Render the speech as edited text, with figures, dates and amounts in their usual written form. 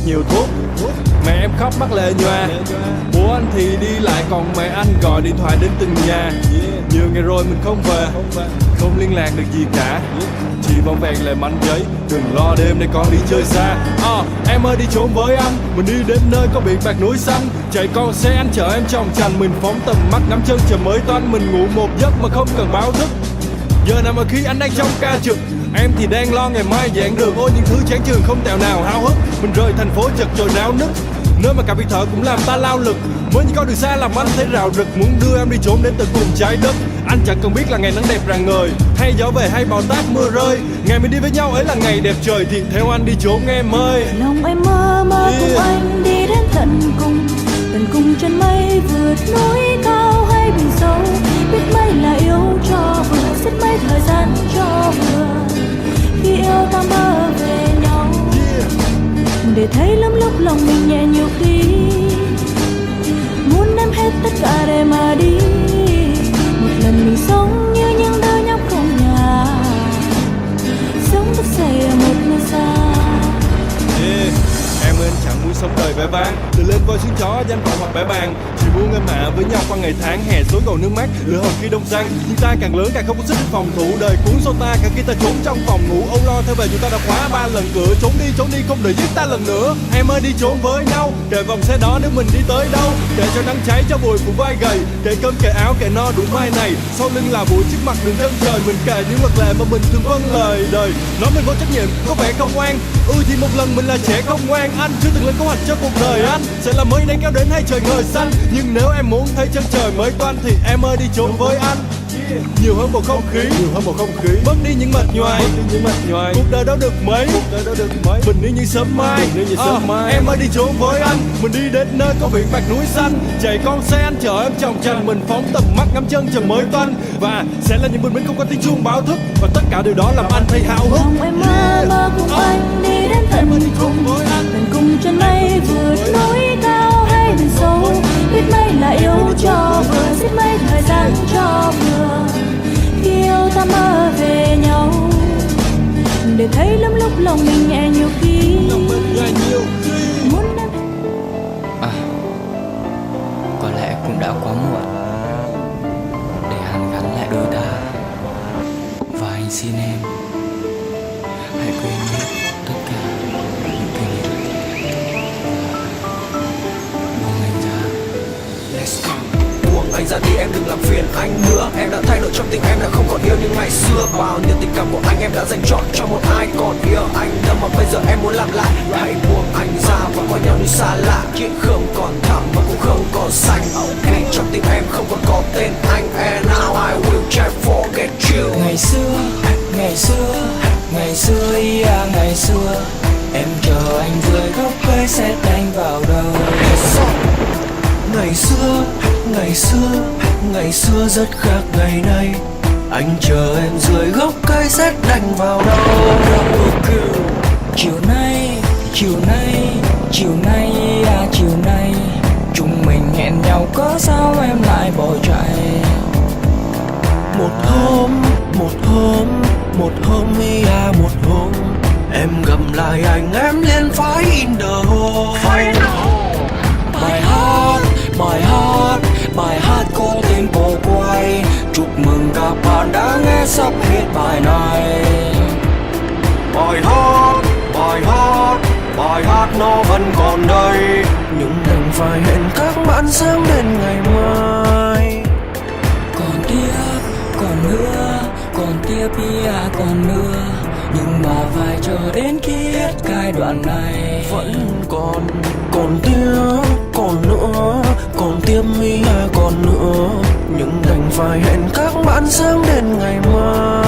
nhiều thuốc. Mẹ em khóc mắt lệ nhòa, bố anh thì đi lại còn mẹ anh gọi điện thoại đến từng nhà. Nhiều ngày rồi mình không về, không liên lạc được gì cả, chỉ vòng vẹn lại mảnh giấy. Đừng lo đêm nay con đi chơi xa. Em ơi đi trốn với anh, mình đi đến nơi có biển bạc núi xanh. Chạy con xe anh chở em trong trành, mình phóng tầm mắt ngắm chân trời mới toanh. Mình ngủ một giấc mà không cần báo thức, giờ nào mà khi anh đang trong ca trực, em thì đang lo ngày mai giảng đường. Ôi những thứ chán chường không tẹo nào háo hức. Mình rời thành phố chật chội náo nức, nơi mà cả biệt thự cũng làm ta lao lực. Mới những con đường xa làm anh thấy rào rực, muốn đưa em đi trốn đến tận cùng trái đất. Anh chẳng cần biết là ngày nắng đẹp rạng ngời, hay gió về hay bão táp mưa rơi. Ngày mình đi với nhau ấy là ngày đẹp trời, thì theo anh đi trốn em ơi. Lòng em mơ mơ cùng anh đi đến tận cùng chân mây, vượt núi cao hay biển sâu. Biết mấy là yêu cho vừa, xiết mấy thời gian cho vừa. Khi yêu ta mơ về nhau, để thấy lắm lúc lòng mình nhẹ nhiều khi. Muốn đem hết tất cả để mà đi, một lần mình sống như những đứa nhóc không nhà, sống thức dậy ở một nơi xa. Em ơi anh chẳng muốn sống đời vẻ vang, từ lên voi xuống chó danh vọng hoặc bẻ bàn. Chỉ muốn em hạ với nhau qua ngày tháng, hè tối cầu nước mắt lửa hồng khi đông sang. Nhưng ta càng lớn càng không có sức phòng thủ, đời cuốn sâu ta cả khi ta trốn trong phòng ngủ. Âu lo theo về chúng ta đã khóa 3 lần cửa, trốn đi không để giết ta lần nữa. Em ơi đi trốn với nhau, kệ vòng xe đó nếu mình đi tới đâu. Kệ cho nắng cháy cho bụi phủ vai gầy, kệ cơm kệ áo kệ no đủ mai này. Sau lưng là bụi trước mặt đường chân trời, mình kệ những luật lệ mà mình thường vâng lời. Đời nói mình vô trách nhiệm có vẻ không oan, thì một lần mình là trẻ không ngoan. Anh chưa từng lên kế hoạch cho cuộc đời anh sẽ là mây nắng kéo đến hay trời ngời xanh. Nhưng nếu em muốn thấy chân trời mới toanh thì em ơi đi trốn với anh. Nhiều hơn bầu không khí, bớt đi những mệt nhoài. Cuộc đời đâu được mấy, mình đi như sớm mai. Em ơi đi trốn với anh, mình đi đến nơi có biển bạc núi xanh. Chạy con xe anh chở em trong trành, mình phóng tầm mắt ngắm chân trời mới toanh. Và sẽ là những bình minh không có tiếng chuông báo thức, và tất cả điều đó làm anh thấy háo hức. Lòng em mơ mơ cùng anh đi đến tận cùng chân mây, vượt núi cao hay biển sâu. Biết mấy là yêu cho vừa, xiết mấy thời gian cho vừa. Khi yêu ta mơ về nhau, để thấy lắm lúc lòng mình nhẹ nhiều khi. Muốn em có lẽ cũng đã quá muộn để hàn gắn lại đôi ta. Và anh xin em hãy quên hết tất cả những kỷ niệm và buông anh ra. Let's go. Buông anh ra đi, em đừng làm phiền anh nữa. Em đã thay đổi trong tình em đã không còn yêu như ngày xưa. Bao nhiêu tình cảm của anh em đã dành trọn cho một ai còn yêu anh đâu mà bây giờ em muốn làm lại. Hãy buông anh ra và coi nhau như xa lạ, chuyện không còn thẳm và cũng không còn xanh. Vì trong tim em không còn có tên anh. And now I will try forget you. Ngày xưa, ngày xưa em chờ anh dưới gốc cây sét đánh vào đầu. Ngày xưa rất khác ngày nay. Anh chờ em dưới gốc cây sét đánh vào đầu. Chiều nay chúng mình hẹn nhau, có sao em lại bỏ chạy. Một hôm em gặp lại anh, em liền phải in the hole. Bài hát có tempo quay. Chúc mừng các bạn đã nghe sắp hết bài này. Bài hát nó vẫn còn đây, nhưng đành phải hẹn các bạn sáng đến ngày mai. Còn nữa, nhưng mà phải chờ đến khi hết giai đoạn này. Vẫn còn tiếp còn nữa, nhưng đành phải hẹn các bạn sáng đến ngày mai.